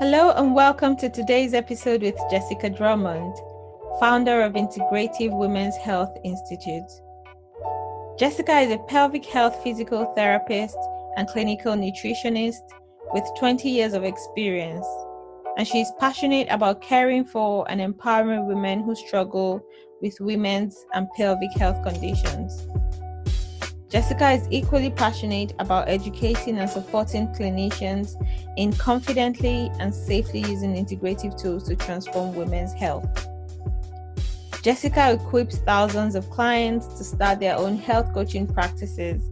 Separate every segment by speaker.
Speaker 1: Hello and welcome to today's episode with Jessica Drummond, founder of Integrative Women's Health Institute. Jessica is a pelvic health physical therapist and clinical nutritionist with 20 years of experience, and she is passionate about caring for and empowering women who struggle with women's and pelvic health conditions. Jessica is equally passionate about educating and supporting clinicians in confidently and safely using integrative tools to transform women's health. Jessica equips thousands of clients to start their own health coaching practices,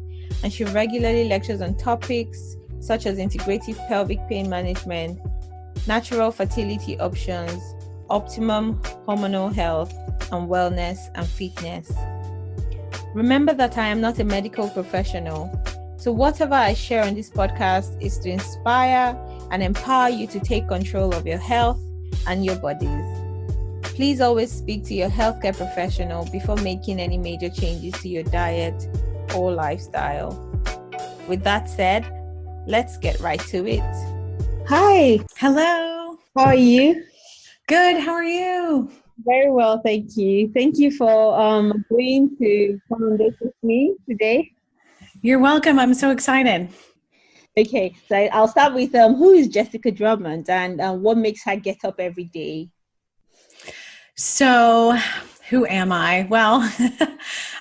Speaker 1: and she regularly lectures on topics such as integrative pelvic pain management, natural fertility options, optimum hormonal health, and wellness and fitness. Remember that I am not a medical professional, so whatever I share on this podcast is to inspire and empower you to take control of your health and your bodies. Please always speak to your healthcare professional before making any major changes to your diet or lifestyle. With that said, let's get right to it. Hi.
Speaker 2: Hello.
Speaker 1: How are you?
Speaker 2: Good. How are you?
Speaker 1: Very well, thank you. Thank you for agreeing to come on this with me today.
Speaker 2: You're welcome. I'm so excited.
Speaker 1: Okay, so I'll start with who is Jessica Drummond and what makes her get up every day?
Speaker 2: So, who am I? Well,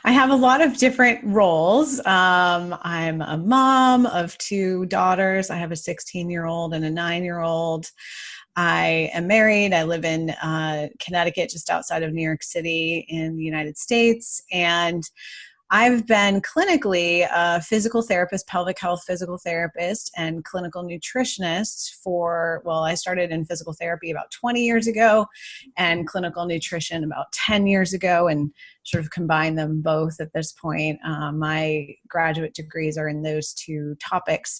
Speaker 2: I have a lot of different roles. I'm a mom of two daughters. I have a 16-year-old and a 9-year-old. I am married. I live in Connecticut, just outside of New York City in the United States. And I've been clinically a physical therapist, pelvic health physical therapist, and clinical nutritionist I started in physical therapy about 20 years ago and clinical nutrition about 10 years ago, and sort of combine them both at this point. My graduate degrees are in those two topics.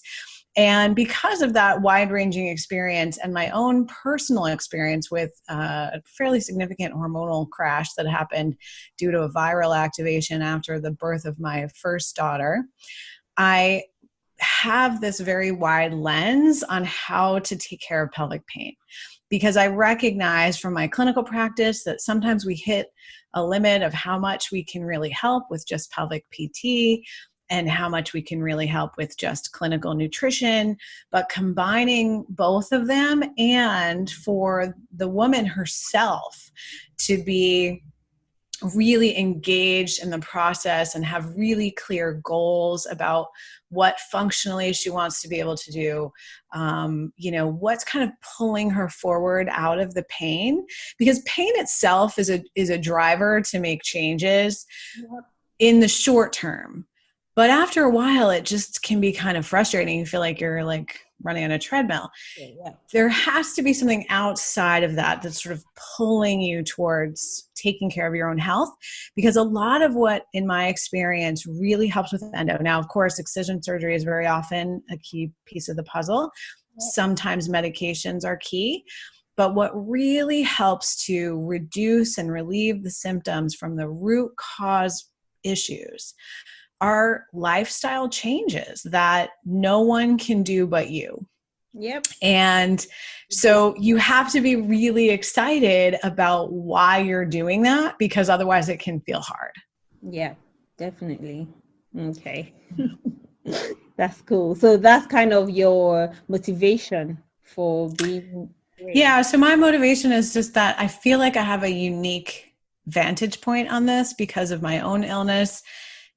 Speaker 2: And because of that wide-ranging experience and my own personal experience with a fairly significant hormonal crash that happened due to a viral activation after the birth of my first daughter, I have this very wide lens on how to take care of pelvic pain. Because I recognize from my clinical practice that sometimes we hit a limit of how much we can really help with just pelvic PT, and how much we can really help with just clinical nutrition, but combining both of them, and for the woman herself to be really engaged in the process and have really clear goals about what functionally she wants to be able to do, what's kind of pulling her forward out of the pain, because pain itself is a driver to make changes in the short term. But after a while, it just can be kind of frustrating. You feel like you're running on a treadmill.
Speaker 1: Yeah.
Speaker 2: There has to be something outside of that that's sort of pulling you towards taking care of your own health, because a lot of what, in my experience, really helps with endo. Now, of course, excision surgery is very often a key piece of the puzzle. Sometimes medications are key. But what really helps to reduce and relieve the symptoms from the root cause issues are lifestyle changes that no one can do but you.
Speaker 1: Yep.
Speaker 2: And so you have to be really excited about why you're doing that, because otherwise it can feel hard.
Speaker 1: Yeah, definitely. Okay. That's cool. So that's kind of your motivation for being great.
Speaker 2: Yeah. So my motivation is just that I feel like I have a unique vantage point on this because of my own illness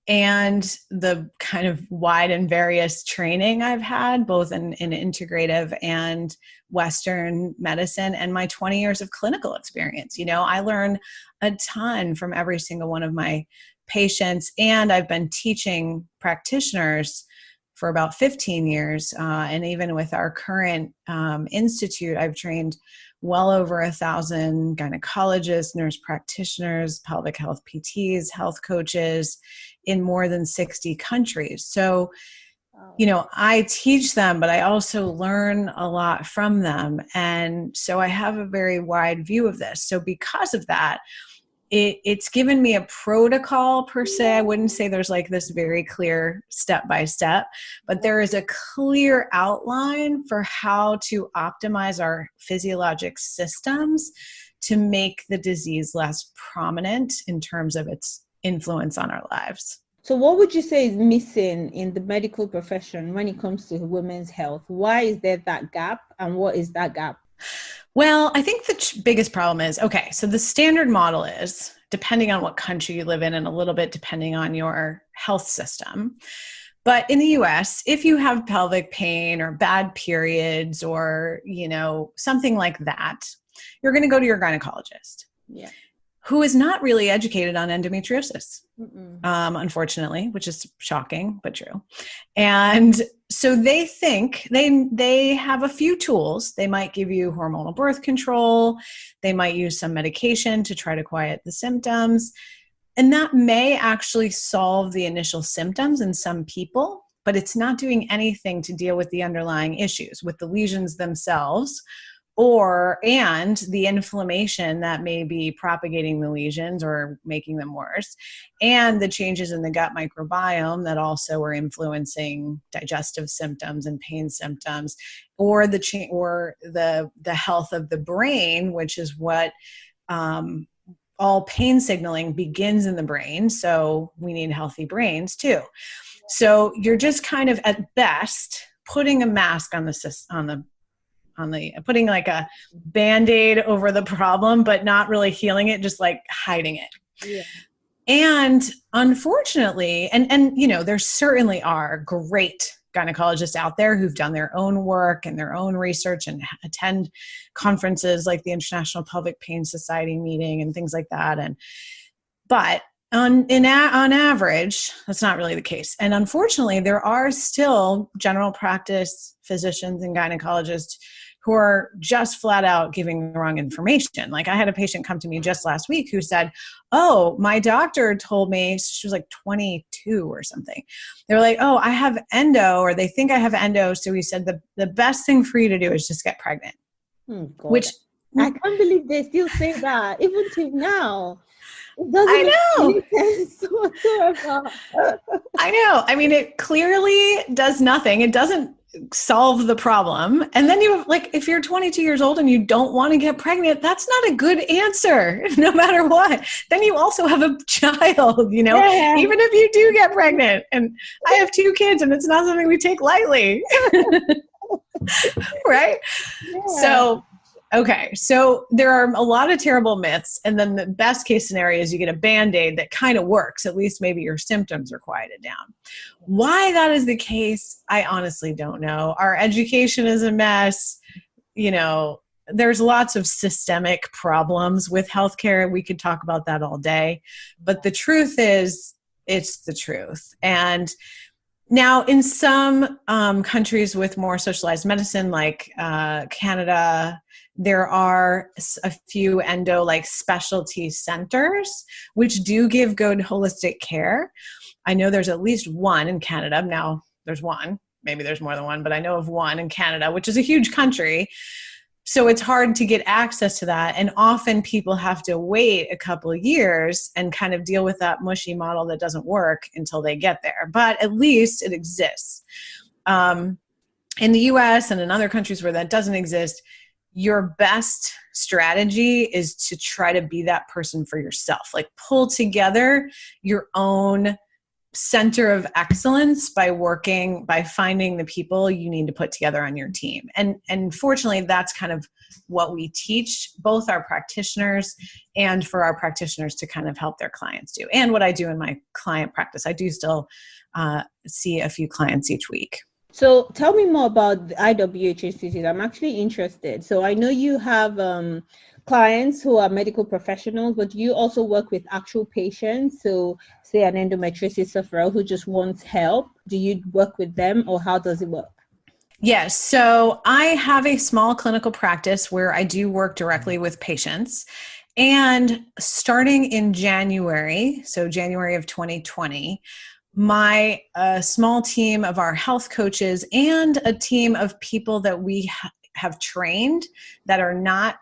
Speaker 2: and the kind of wide and various training I've had, both in integrative and Western medicine, and my 20 years of clinical experience. I learn a ton from every single one of my patients, and I've been teaching practitioners for about 15 years. And even with our current institute, I've trained well over 1,000 gynecologists, nurse practitioners, pelvic health PTs, health coaches in more than 60 countries. So, I teach them, but I also learn a lot from them. And so I have a very wide view of this. So because of that, it's given me a protocol per se. I wouldn't say there's like this very clear step by step, but there is a clear outline for how to optimize our physiologic systems to make the disease less prominent in terms of its influence on our lives.
Speaker 1: So what would you say is missing in the medical profession when it comes to women's health? Why is there that gap, and what is that gap?
Speaker 2: Well, I think the biggest problem is, okay, so the standard model is, depending on what country you live in and a little bit depending on your health system. But in the US, if you have pelvic pain or bad periods or, something like that, you're going to go to your gynecologist. Yeah. Who is not really educated on endometriosis, unfortunately, which is shocking, but true. And so they think they have a few tools. They might give you hormonal birth control. They might use some medication to try to quiet the symptoms. And that may actually solve the initial symptoms in some people, but it's not doing anything to deal with the underlying issues, with the lesions themselves, and the inflammation that may be propagating the lesions or making them worse, and the changes in the gut microbiome that also are influencing digestive symptoms and pain symptoms, or the health of the brain, which is what all pain signaling begins in the brain. So we need healthy brains too. So you're just kind of at best putting a mask on putting like a Band-Aid over the problem, but not really healing it, just like hiding it. Yeah. And unfortunately, and there certainly are great gynecologists out there who've done their own work and their own research and attend conferences like the International Pelvic Pain Society meeting and things like that. But on average, that's not really the case. And unfortunately, there are still general practice physicians and gynecologists who are just flat out giving the wrong information. Like I had a patient come to me just last week who said, oh, my doctor told me, she was like 22 or something. They were like, oh, I have endo, or they think I have endo. So he said, the best thing for you to do is just get pregnant.
Speaker 1: Oh, God. Which I can't believe they still say that, even till now.
Speaker 2: I know. I know. I mean, it clearly does nothing. It doesn't solve the problem. And then if you're 22 years old and you don't want to get pregnant, that's not a good answer, no matter what. Then you also have a child, yeah. Even if you do get pregnant. And I have 2 kids, and it's not something we take lightly. Right? Yeah. So there are a lot of terrible myths. And then the best case scenario is you get a Band-Aid that kind of works. At least maybe your symptoms are quieted down. Why that is the case, I honestly don't know. Our education is a mess. There's lots of systemic problems with healthcare. We could talk about that all day. But the truth is, it's the truth. And now in some countries with more socialized medicine, like Canada, there are a few endo specialty centers which do give good holistic care. I know there's at least one in Canada. Now there's one, maybe there's more than one, but I know of one in Canada, which is a huge country. So it's hard to get access to that. And often people have to wait a couple of years and kind of deal with that mushy model that doesn't work until they get there. But at least it exists. In the US and in other countries where that doesn't exist, your best strategy is to try to be that person for yourself. Like pull together your own center of excellence by finding the people you need to put together on your team. And fortunately, that's kind of what we teach both our practitioners and for our practitioners to kind of help their clients do. And what I do in my client practice, I do still see a few clients each week.
Speaker 1: So tell me more about the IWHI Institute. I'm actually interested. So I know you have clients who are medical professionals, but you also work with actual patients. So say an endometriosis sufferer who just wants help. Do you work with them, or how does it work?
Speaker 2: Yes. So I have a small clinical practice where I do work directly with patients. And starting in January, so January of 2020, my small team of our health coaches and a team of people that we have trained that are not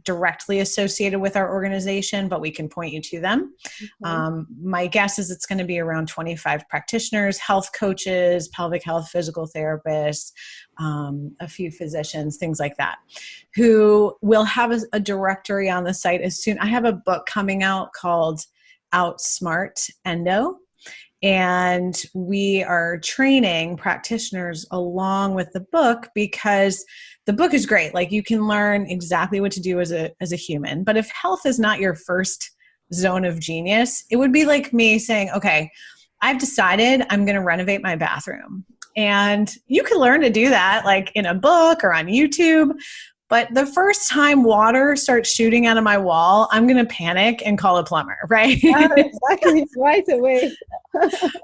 Speaker 2: directly associated with our organization, but we can point you to them. My guess is it's going to be around 25 practitioners, health coaches, pelvic health, physical therapists, a few physicians, things like that, who will have a directory on the site as soon. I have a book coming out called Outsmart Endo. And we are training practitioners along with the book because the book is great. Like, you can learn exactly what to do as a human. But if health is not your first zone of genius, it would be like me saying, okay, I've decided I'm going to renovate my bathroom. And you can learn to do that like in a book or on YouTube. But the first time water starts shooting out of my wall, I'm going to panic and call a plumber, right?
Speaker 1: Exactly, right away.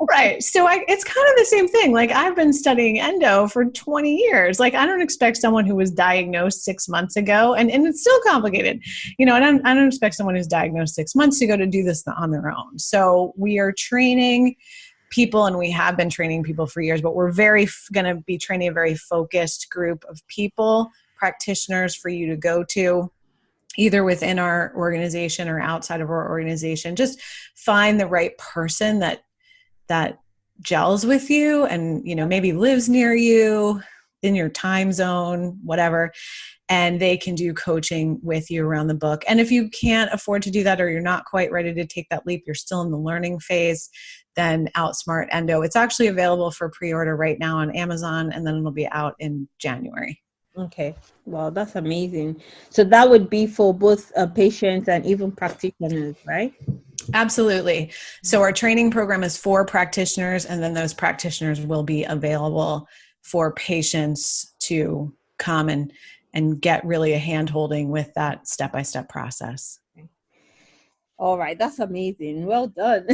Speaker 2: Right. So it's kind of the same thing. Like, I've been studying endo for 20 years. Like, I don't expect someone who was diagnosed 6 months ago, and it's still complicated. I don't expect someone who's diagnosed 6 months ago to do this on their own. So we are training people, and we have been training people for years, but we're going to be training a very focused group of people, practitioners, for you to go to, either within our organization or outside of our organization. Just find the right person that gels with you and, maybe lives near you, in your time zone, whatever, and they can do coaching with you around the book. And if you can't afford to do that, or you're not quite ready to take that leap, you're still in the learning phase, then Outsmart Endo. It's actually available for pre-order right now on Amazon, and then it'll be out in January.
Speaker 1: Okay. Wow, that's amazing. So that would be for both patients and even practitioners, right?
Speaker 2: Absolutely. So our training program is for practitioners, and then those practitioners will be available for patients to come and get really a hand-holding with that step-by-step process.
Speaker 1: All right. That's amazing. Well done.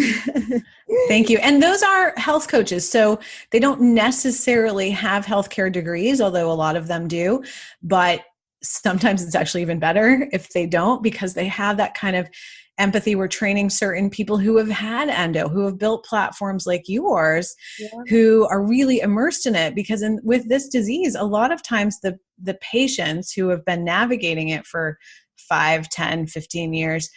Speaker 2: Thank you. And those are health coaches. So they don't necessarily have healthcare degrees, although a lot of them do. But sometimes it's actually even better if they don't, because they have that kind of empathy. We're training certain people who have had endo, who have built platforms like yours, who are really immersed in it. Because with this disease, a lot of times the patients who have been navigating it for 5, 10, 15 years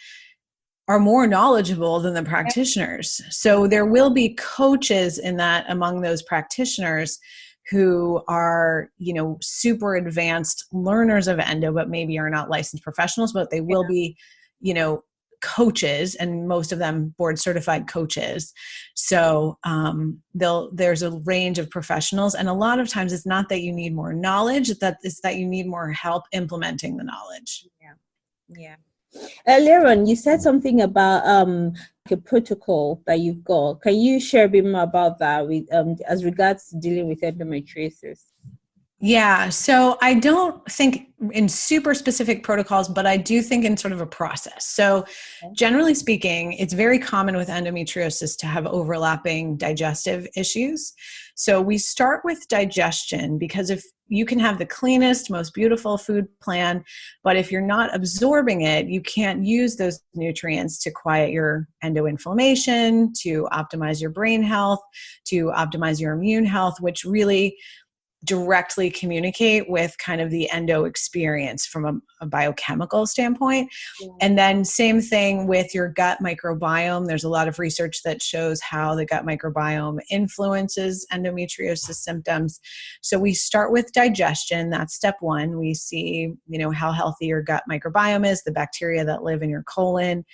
Speaker 2: are more knowledgeable than the practitioners. So there will be coaches in that among those practitioners who are, super advanced learners of endo, but maybe are not licensed professionals, but they will be, coaches, and most of them board certified coaches. So there's a range of professionals. And a lot of times it's not that you need more knowledge, it's that you need more help implementing the knowledge.
Speaker 1: Yeah. Earlier on, you said something about a protocol that you've got. Can you share a bit more about that with as regards to dealing with endometriosis?
Speaker 2: Yeah, so I don't think in super specific protocols, but I do think in sort of a process. So generally speaking, it's very common with endometriosis to have overlapping digestive issues. So we start with digestion, because if you can have the cleanest, most beautiful food plan, but if you're not absorbing it, you can't use those nutrients to quiet your endoinflammation, to optimize your brain health, to optimize your immune health, which really directly communicate with kind of the endo experience from a biochemical standpoint. And then same thing with your gut microbiome. There's a lot of research that shows how the gut microbiome influences endometriosis symptoms. So we start with digestion. That's step one. We see, how healthy your gut microbiome is, the bacteria that live in your colon.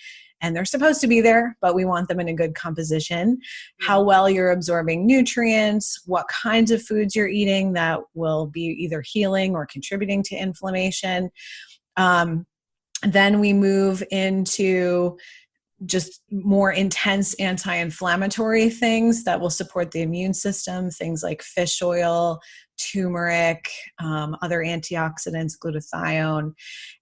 Speaker 2: And they're supposed to be there, but we want them in a good composition. How well you're absorbing nutrients, what kinds of foods you're eating that will be either healing or contributing to inflammation. Then we move into just more intense anti-inflammatory things that will support the immune system, things like fish oil, turmeric, other antioxidants, glutathione.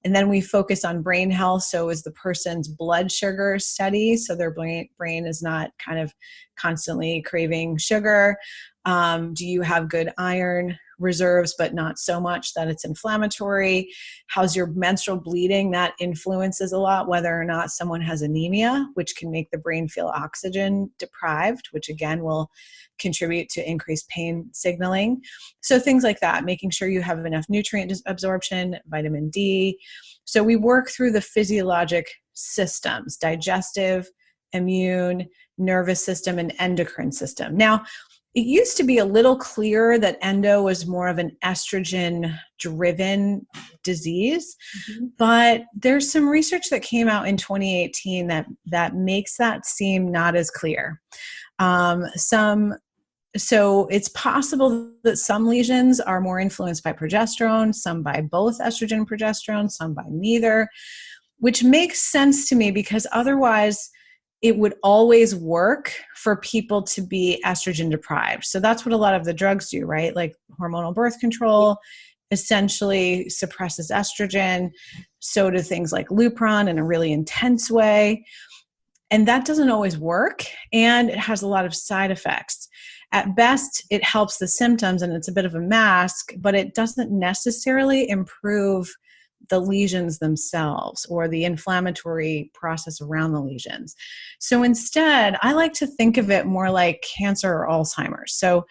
Speaker 2: And then we focus on brain health. So is the person's blood sugar steady? So their brain is not kind of constantly craving sugar. Do you have good iron reserves, but not so much that it's inflammatory. How's your menstrual bleeding? That influences a lot whether or not someone has anemia, which can make the brain feel oxygen deprived, which again will contribute to increased pain signaling. So things like that, making sure you have enough nutrient absorption, vitamin D. So we work through the physiologic systems: digestive, immune, nervous system, and endocrine system. Now, it used to be a little clearer that endo was more of an estrogen-driven disease, but there's some research that came out in 2018 that makes that seem not as clear. So it's possible that some lesions are more influenced by progesterone, some by both estrogen and progesterone, some by neither, which makes sense to me because otherwise it would always work for people to be estrogen deprived. So that's what a lot of the drugs do, right? Like hormonal birth control essentially suppresses estrogen. So do things like Lupron in a really intense way. And that doesn't always work, and it has a lot of side effects. At best, it helps the symptoms and it's a bit of a mask, but it doesn't necessarily improve the lesions themselves or the inflammatory process around the lesions. So instead, I like to think of it more like cancer or Alzheimer's. So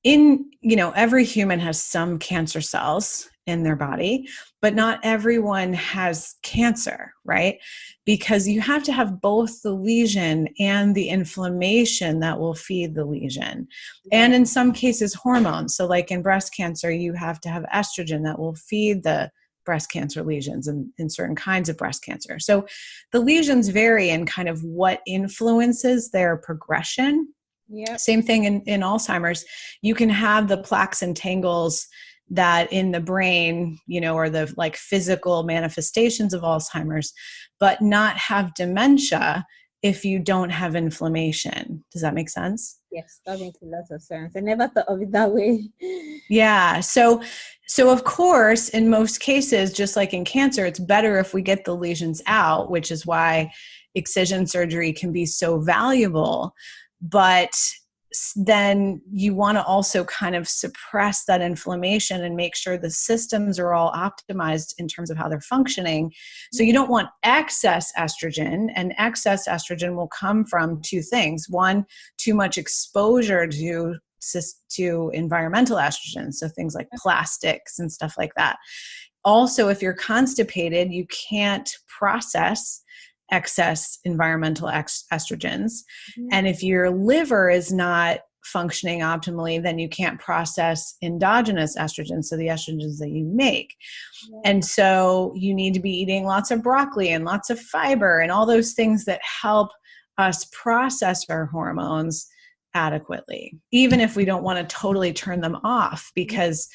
Speaker 2: every human has some cancer cells in their body, but not everyone has cancer, right? Because you have to have both the lesion and the inflammation that will feed the lesion. And in some cases, hormones. So like in breast cancer, you have to have estrogen that will feed the breast cancer lesions and in certain kinds of breast cancer. So the lesions vary in kind of what influences their progression. Yeah. Same thing in Alzheimer's. You can have the plaques and tangles that in the brain, are the like physical manifestations of Alzheimer's, but not have dementia if you don't have inflammation. Does that make sense?
Speaker 1: Yes, that makes a lot of sense. I never thought of it that way.
Speaker 2: Yeah. So of course, in most cases, just like in cancer, it's better if we get the lesions out, which is why excision surgery can be so valuable. But then you want to also kind of suppress that inflammation and make sure the systems are all optimized in terms of how they're functioning. So you don't want excess estrogen, and excess estrogen will come from two things. One, too much exposure to environmental estrogen, so things like plastics and stuff like that. Also, if you're constipated, you can't process excess environmental estrogens. And if your liver is not functioning optimally, then you can't process endogenous estrogens, so the estrogens that you make. And so you need to be eating lots of broccoli and lots of fiber and all those things that help us process our hormones adequately, even if we don't want to totally turn them off, because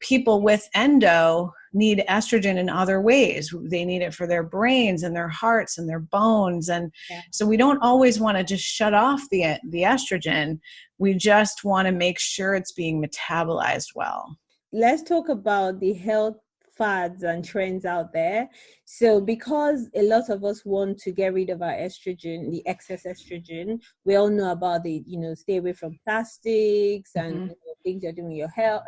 Speaker 2: people with endo need estrogen in other ways. They need it for their brains and their hearts and their bones. And so we don't always want to just shut off the estrogen. We just want to make sure it's being metabolized well.
Speaker 1: Let's talk about the health fads and trends out there. So because a lot of us want to get rid of our estrogen, the excess estrogen, we all know about the, stay away from plastics and things you're doing with your health,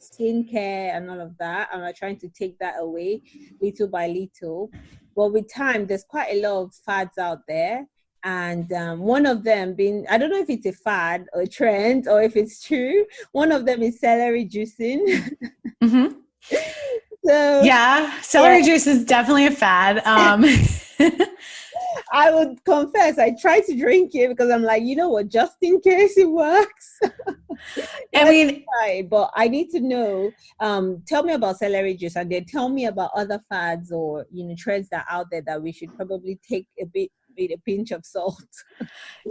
Speaker 1: skincare and all of that. And we're trying to take that away little by little. But with time, there's quite a lot of fads out there. And one of them being, I don't know if it's a fad or a trend or if it's true. One of them is celery juicing. So,
Speaker 2: celery juice is definitely a fad.
Speaker 1: I would confess, I try to drink it because I'm like, just in case it works. But I need to know, tell me about celery juice and then tell me about other fads or, trends that are out there that we should probably take a pinch of salt.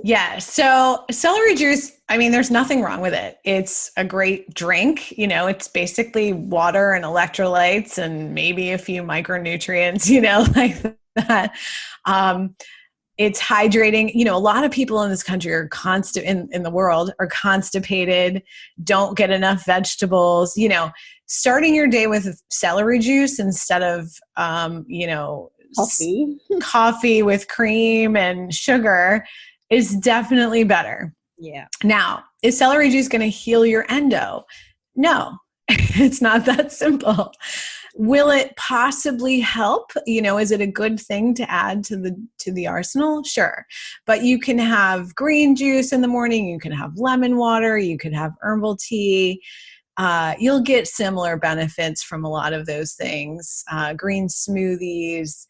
Speaker 2: Yeah. So celery juice, there's nothing wrong with it. It's a great drink. It's basically water and electrolytes and maybe a few micronutrients, like that. It's hydrating. A lot of people in this country are in the world are constipated, don't get enough vegetables. Starting your day with celery juice instead of, coffee with cream and sugar is definitely better. Yeah. Now, is celery juice going to heal your endo? No, it's not that simple. Will it possibly help? Is it a good thing to add to the arsenal? Sure. But you can have green juice in the morning, you can have lemon water, you could have herbal tea. You'll get similar benefits from a lot of those things. Green smoothies,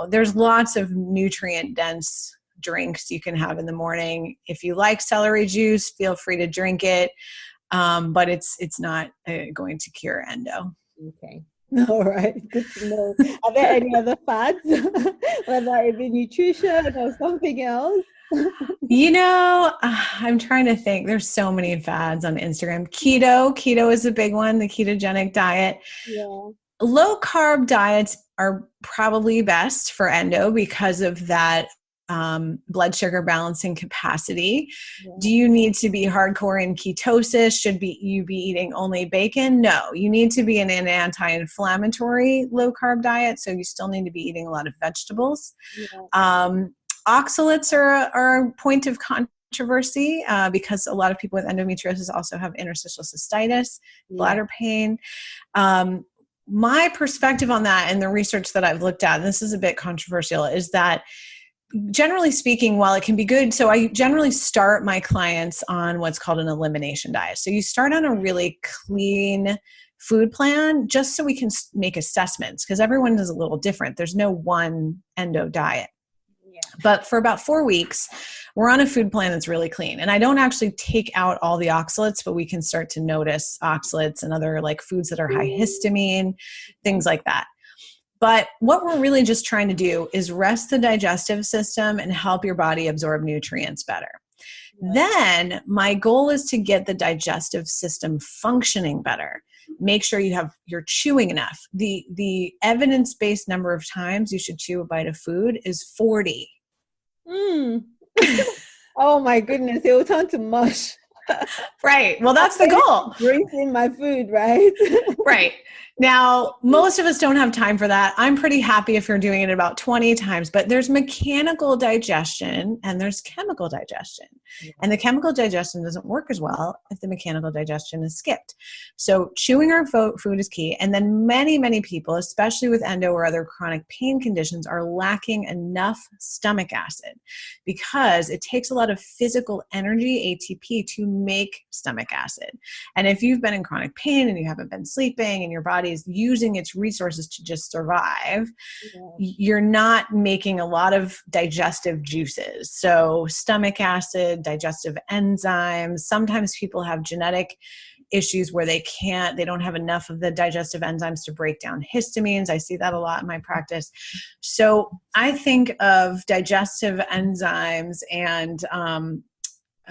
Speaker 2: there's lots of nutrient dense drinks you can have in the morning. If you like celery juice, feel free to drink it. But it's not going to cure endo.
Speaker 1: Okay. All right. Good to know. Are there any other fads, whether it be nutrition or something else?
Speaker 2: I'm trying to think. There's so many fads on Instagram. Keto is a big one, the ketogenic diet.
Speaker 1: Yeah.
Speaker 2: Low carb diets are probably best for endo because of that blood sugar balancing capacity. Yeah. Do you need to be hardcore in ketosis? Should you be eating only bacon? No, you need to be in an anti-inflammatory low carb diet. So you still need to be eating a lot of vegetables. Yeah. Oxalates are a point of controversy because a lot of people with endometriosis also have interstitial cystitis, bladder pain. My perspective on that and the research that I've looked at, and this is a bit controversial, is that generally speaking, while it can be good, so I generally start my clients on what's called an elimination diet. So you start on a really clean food plan just so we can make assessments, because everyone is a little different. There's no one endo diet. Yeah. But for about 4 weeks, we're on a food plan that's really clean. And I don't actually take out all the oxalates, but we can start to notice oxalates and other like foods that are high histamine, things like that. But what we're really just trying to do is rest the digestive system and help your body absorb nutrients better. Yeah. Then my goal is to get the digestive system functioning better. Make sure you're chewing enough. The evidence-based number of times you should chew a bite of food is 40.
Speaker 1: Oh my goodness, it will turn to mush.
Speaker 2: Right. Well, that's the goal.
Speaker 1: Brings in my food, right?
Speaker 2: Right. Now, most of us don't have time for that. I'm pretty happy if you're doing it about 20 times, but there's mechanical digestion and there's chemical digestion. Yeah. And the chemical digestion doesn't work as well if the mechanical digestion is skipped. So chewing our food is key. And then many, many people, especially with endo or other chronic pain conditions, are lacking enough stomach acid because it takes a lot of physical energy, ATP, to make stomach acid. And if you've been in chronic pain and you haven't been sleeping and your body is using its resources to just survive, you're not making a lot of digestive juices. So stomach acid, digestive enzymes, sometimes people have genetic issues where they don't have enough of the digestive enzymes to break down histamines. I see that a lot in my practice. So I think of digestive enzymes and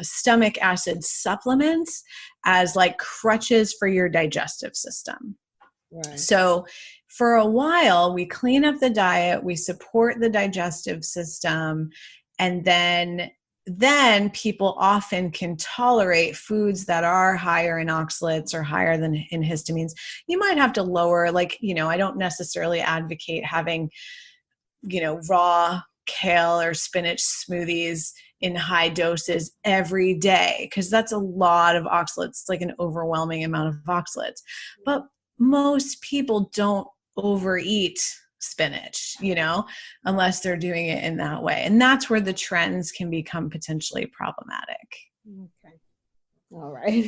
Speaker 2: stomach acid supplements as like crutches for your digestive system. Right. So for a while, we clean up the diet, we support the digestive system, and then people often can tolerate foods that are higher in oxalates or higher than in histamines. You might have to lower, I don't necessarily advocate having, raw kale or spinach smoothies in high doses every day, because that's a lot of oxalates. It's like an overwhelming amount of oxalates. But most people don't overeat spinach, unless they're doing it in that way. And that's where the trends can become potentially problematic.
Speaker 1: Okay. All right.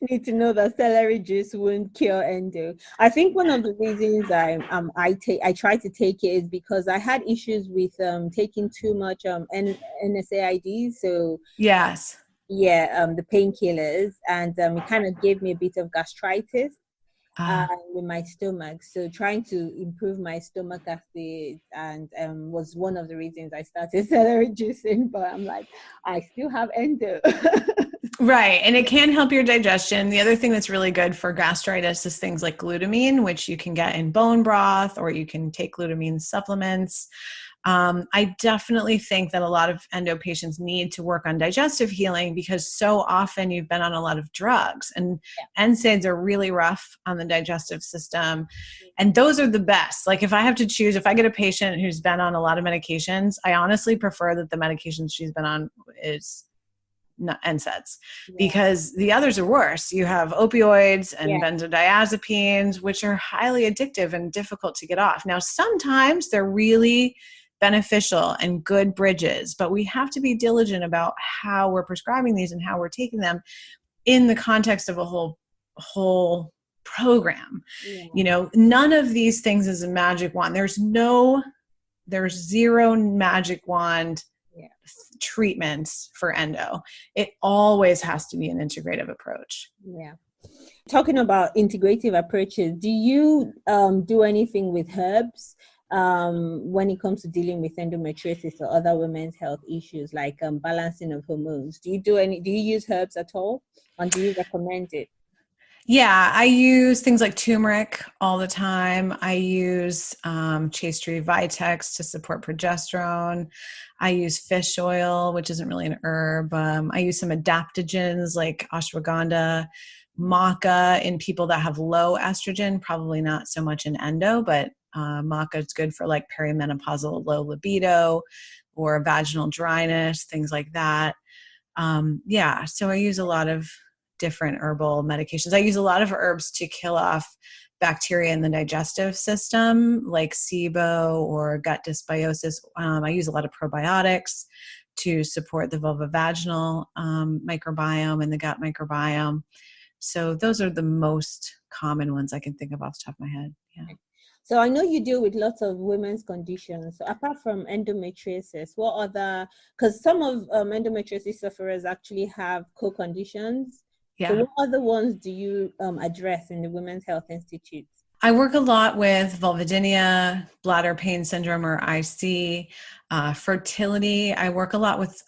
Speaker 1: Need to know that celery juice won't cure endo. I think one of the reasons I try to take it is because I had issues with taking too much NSAIDs. So
Speaker 2: yes.
Speaker 1: Yeah, the painkillers, and it kind of gave me a bit of gastritis with my stomach. So trying to improve my stomach acid and was one of the reasons I started celery juicing. But I'm like, I still have endo.
Speaker 2: Right. And it can help your digestion. The other thing that's really good for gastritis is things like glutamine, which you can get in bone broth, or you can take glutamine supplements. I definitely think that a lot of endo patients need to work on digestive healing because so often you've been on a lot of drugs, and NSAIDs are really rough on the digestive system. And those are the best. Like if I have to choose, if I get a patient who's been on a lot of medications, I honestly prefer that the medications she's been on is NSAIDs,
Speaker 1: Yeah.
Speaker 2: because the others are worse. You have opioids and
Speaker 1: Yeah.
Speaker 2: benzodiazepines, which are highly addictive and difficult to get off. Now, sometimes they're really beneficial and good bridges, but we have to be diligent about how we're prescribing these and how we're taking them in the context of a whole program.
Speaker 1: Yeah.
Speaker 2: You know, none of these things is a magic wand. There's zero magic wand treatments for endo. It always has to be an integrative approach.
Speaker 1: Yeah. Talking about integrative approaches, do you do anything with herbs when it comes to dealing with endometriosis or other women's health issues like balancing of hormones? Do you use herbs at all, and do you recommend it?
Speaker 2: Yeah, I use things like turmeric all the time. I use chaste-tree vitex to support progesterone. I use fish oil, which isn't really an herb. I use some adaptogens like ashwagandha, maca in people that have low estrogen, probably not so much in endo, but maca is good for like perimenopausal low libido or vaginal dryness, things like that. So I use a lot of different herbal medications. I use a lot of herbs to kill off bacteria in the digestive system, like SIBO or gut dysbiosis. I use a lot of probiotics to support the vulvovaginal microbiome and the gut microbiome. So those are the most common ones I can think of off the top of my head. Yeah.
Speaker 1: So I know you deal with lots of women's conditions. So apart from endometriosis, what other, because some of endometriosis sufferers actually have co-conditions.
Speaker 2: Yeah.
Speaker 1: So what other ones do you address in the Women's Health Institute?
Speaker 2: I work a lot with vulvodynia, bladder pain syndrome or IC, fertility. I work a lot with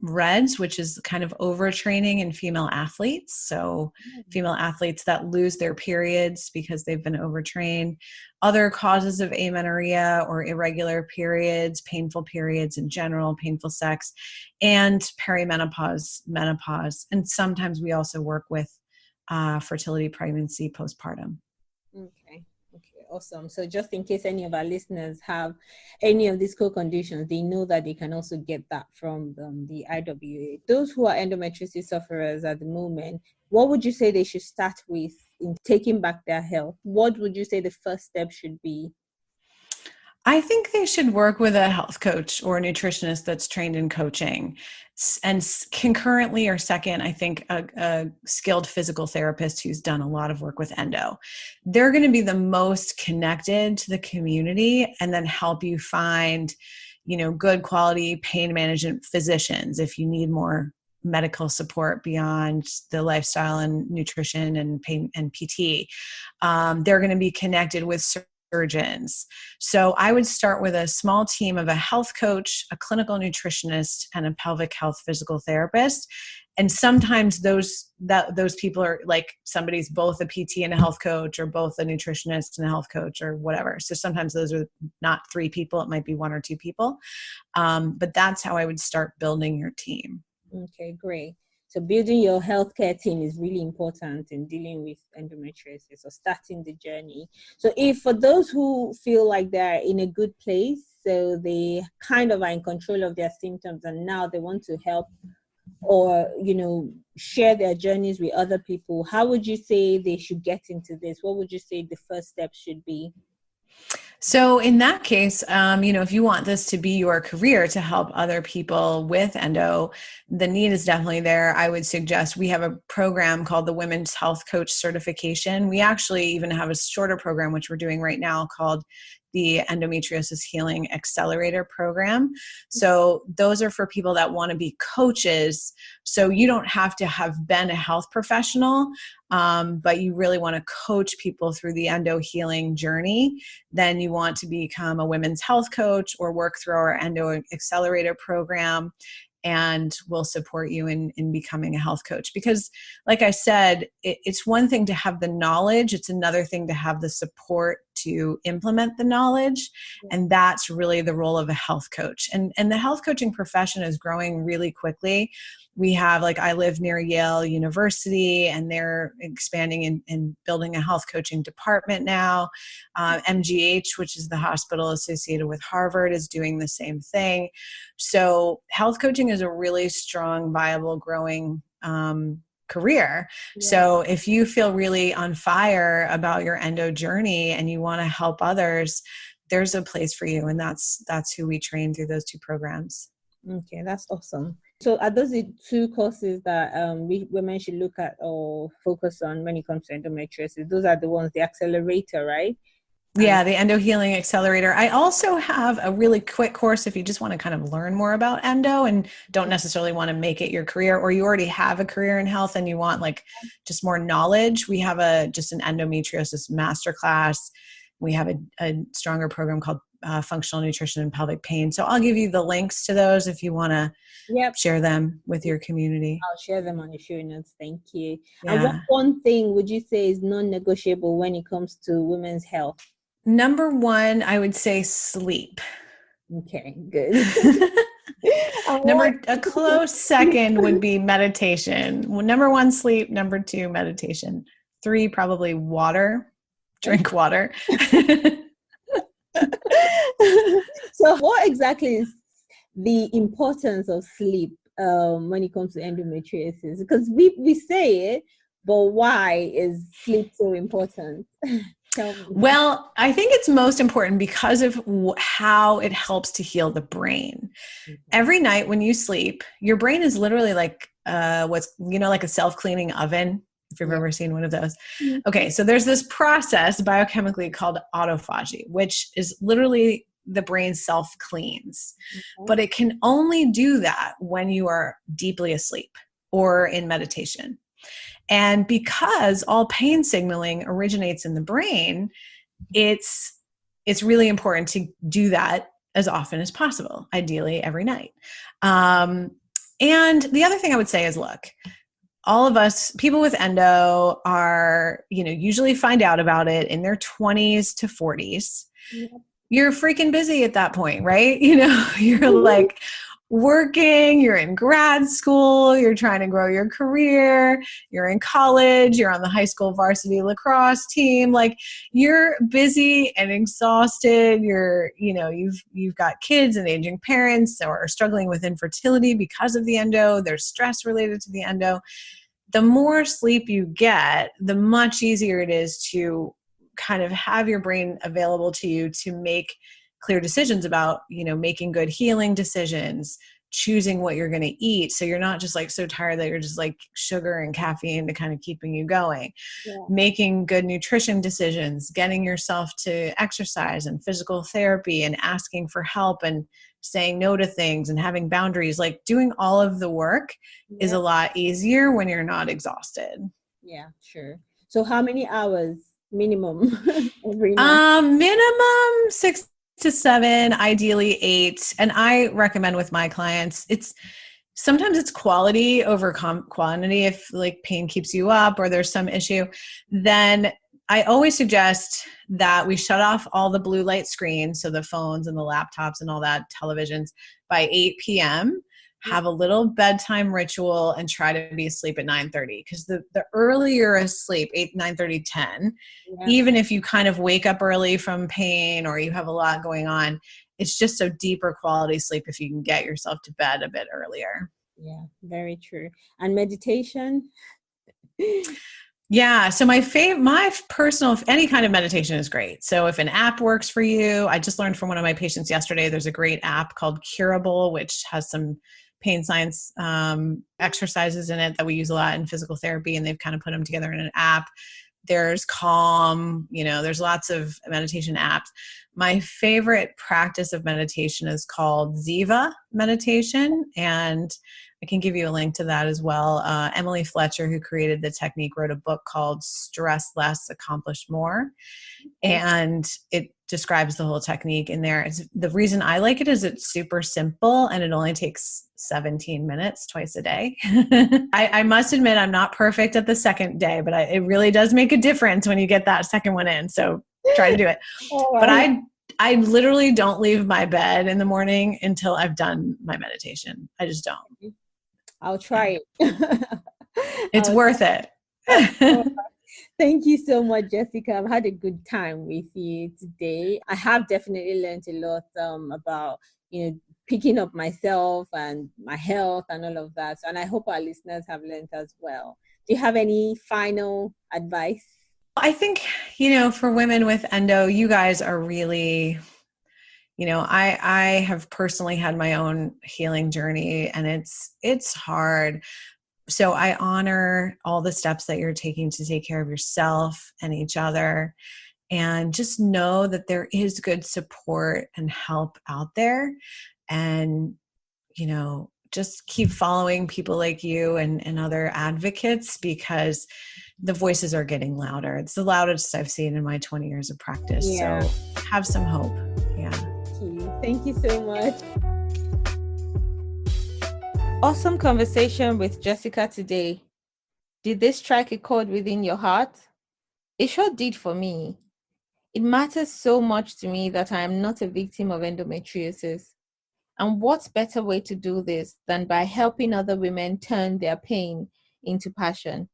Speaker 2: REDS, which is kind of overtraining in female athletes. So female athletes that lose their periods because they've been overtrained. Other causes of amenorrhea or irregular periods, painful periods in general, painful sex, and perimenopause, menopause. And sometimes we also work with fertility, pregnancy, postpartum.
Speaker 1: Okay, awesome. So just in case any of our listeners have any of these co-conditions, they know that they can also get that from the IWHI. Those who are endometriosis sufferers at the moment, what would you say they should start with in taking back their health? What would you say the first step should be?
Speaker 2: I think they should work with a health coach or a nutritionist that's trained in coaching. And concurrently or second, I think a skilled physical therapist who's done a lot of work with endo. They're going to be the most connected to the community and then help you find, good quality pain management physicians if you need more medical support beyond the lifestyle and nutrition and pain and PT. They're going to be connected with surgeons. So I would start with a small team of a health coach, a clinical nutritionist, and a pelvic health physical therapist. And sometimes those people are like somebody's both a PT and a health coach, or both a nutritionist and a health coach, or whatever. So sometimes those are not 3 people. It might be 1 or 2 people. But that's how I would start building your team.
Speaker 1: Okay, great. So building your healthcare team is really important in dealing with endometriosis or starting the journey. So if for those who feel like they're in a good place, so they kind of are in control of their symptoms and now they want to help or, share their journeys with other people, how would you say they should get into this? What would you say the first step should be?
Speaker 2: So in that case, if you want this to be your career to help other people with endo, the need is definitely there. I would suggest we have a program called the Women's Health Coach Certification. We actually even have a shorter program, which we're doing right now, called the Endometriosis Healing Accelerator Program. So those are for people that want to be coaches. So you don't have to have been a health professional, but you really want to coach people through the endo healing journey. Then you want to become a women's health coach or work through our Endo Accelerator Program, and we'll support you in becoming a health coach. Because like I said, it's one thing to have the knowledge. It's another thing to have the support to implement the knowledge. And that's really the role of a health coach. And the health coaching profession is growing really quickly. We have, I live near Yale University, and they're expanding and building a health coaching department now. MGH, which is the hospital associated with Harvard, is doing the same thing. So health coaching is a really strong, viable, growing career. Yeah. So if you feel really on fire about your endo journey and you want to help others, there's a place for you. And that's who we train through those two programs.
Speaker 1: Okay, that's awesome. So are those the two courses that women should look at or focus on when it comes to endometriosis? Those are the ones, the accelerator, right?
Speaker 2: Yeah, the Endo Healing Accelerator. I also have a really quick course if you just want to kind of learn more about endo and don't necessarily want to make it your career, or you already have a career in health and you want just more knowledge. We have just an endometriosis masterclass. We have a stronger program called Functional Nutrition and Pelvic Pain. So I'll give you the links to those if you want to share them with your community.
Speaker 1: I'll share them on the show notes. Thank you. Yeah. And what one thing would you say is non-negotiable when it comes to women's health?
Speaker 2: Number one, I would say sleep.
Speaker 1: Okay, good.
Speaker 2: A close second would be meditation. Well, number one, sleep. Number two, meditation. Three, probably water. Drink water.
Speaker 1: So what exactly is the importance of sleep when it comes to endometriosis? Because we say it, but why is sleep so important?
Speaker 2: Well, I think it's most important because of how it helps to heal the brain. Mm-hmm. Every night when you sleep, your brain is literally like a self-cleaning oven, if you've ever seen one of those. Mm-hmm. Okay, so there's this process biochemically called autophagy, which is literally the brain self-cleans. Mm-hmm. But it can only do that when you are deeply asleep or in meditation. And because all pain signaling originates in the brain, it's really important to do that as often as possible, ideally every night. And the other thing I would say is, look, all of us, people with endo are, usually find out about it in their 20s to 40s. Yep. You're freaking busy at that point, right? You're like working, you're in grad school, you're trying to grow your career, you're in college, you're on the high school varsity lacrosse team. You're busy and exhausted. You've got kids and aging parents or are struggling with infertility because of the endo. There's stress related to the endo. The more sleep you get, the much easier it is to kind of have your brain available to you to make clear decisions about, making good healing decisions, choosing what you're going to eat. So you're not just so tired that you're just sugar and caffeine to kind of keeping you going, making good nutrition decisions, getting yourself to exercise and physical therapy and asking for help and saying no to things and having boundaries. Doing all of the work is a lot easier when you're not exhausted.
Speaker 1: Yeah, sure. So how many hours minimum every night?
Speaker 2: Minimum 6 to 7, ideally 8. And I recommend with my clients, sometimes it's quality over quantity. If pain keeps you up or there's some issue, then I always suggest that we shut off all the blue light screens, so the phones and the laptops and all that, televisions, by 8 p.m., have a little bedtime ritual and try to be asleep at 9:30. Because the earlier you're asleep, 8, 9:30, 10, even if you kind of wake up early from pain or you have a lot going on, it's just a deeper quality sleep if you can get yourself to bed a bit earlier.
Speaker 1: Yeah, very true. And meditation?
Speaker 2: Yeah. So my personal, any kind of meditation is great. So if an app works for you, I just learned from one of my patients yesterday, there's a great app called Curable, which has some pain science exercises in it that we use a lot in physical therapy, and they've kind of put them together in an app. There's Calm, there's lots of meditation apps. My favorite practice of meditation is called Ziva meditation, and I can give you a link to that as well. Emily Fletcher, who created the technique, wrote a book called Stress Less, Accomplish More. And it describes the whole technique in there. The reason I like it is it's super simple and it only takes 17 minutes twice a day. I must admit I'm not perfect at the second day, but it really does make a difference when you get that second one in. So try to do it.
Speaker 1: Oh,
Speaker 2: But I literally don't leave my bed in the morning until I've done my meditation. I just don't.
Speaker 1: I'll try it.
Speaker 2: It's worth it.
Speaker 1: Thank you so much, Jessica. I've had a good time with you today. I have definitely learned a lot about, picking up myself and my health and all of that. And I hope our listeners have learned as well. Do you have any final advice?
Speaker 2: I think, for women with endo, you guys are really, I have personally had my own healing journey, and it's hard. So I honor all the steps that you're taking to take care of yourself and each other, and just know that there is good support and help out there. And, just keep following people like you and other advocates, because the voices are getting louder. It's the loudest I've seen in my 20 years of practice. Yeah. So have some hope. Yeah.
Speaker 1: Thank you so much. Awesome conversation with Jessica today. Did this strike a chord within your heart? It sure did for me. It matters so much to me that I am not a victim of endometriosis. And what better way to do this than by helping other women turn their pain into passion?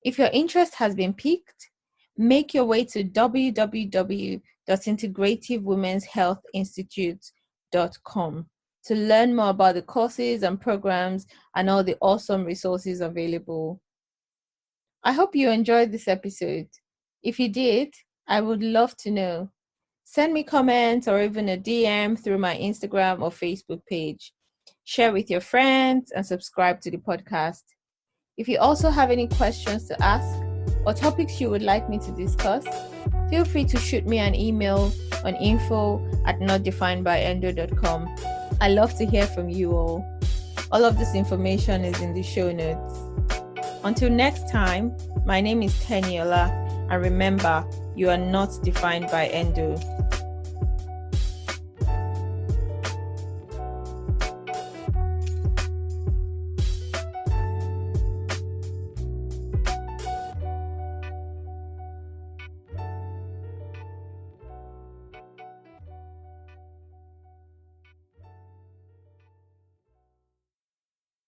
Speaker 1: If your interest has been piqued, make your way to www.integrativewomenshealthinstitute.com to learn more about the courses and programs and all the awesome resources available. I hope you enjoyed this episode. If you did, I would love to know. Send me comments or even a DM through my Instagram or Facebook page. Share with your friends and subscribe to the podcast. If you also have any questions to ask or topics you would like me to discuss, feel free to shoot me an email on info@notdefinedbyendo.com. I love to hear from you all. All of this information is in the show notes. Until next time, my name is Teniola, and remember, you are not defined by endo.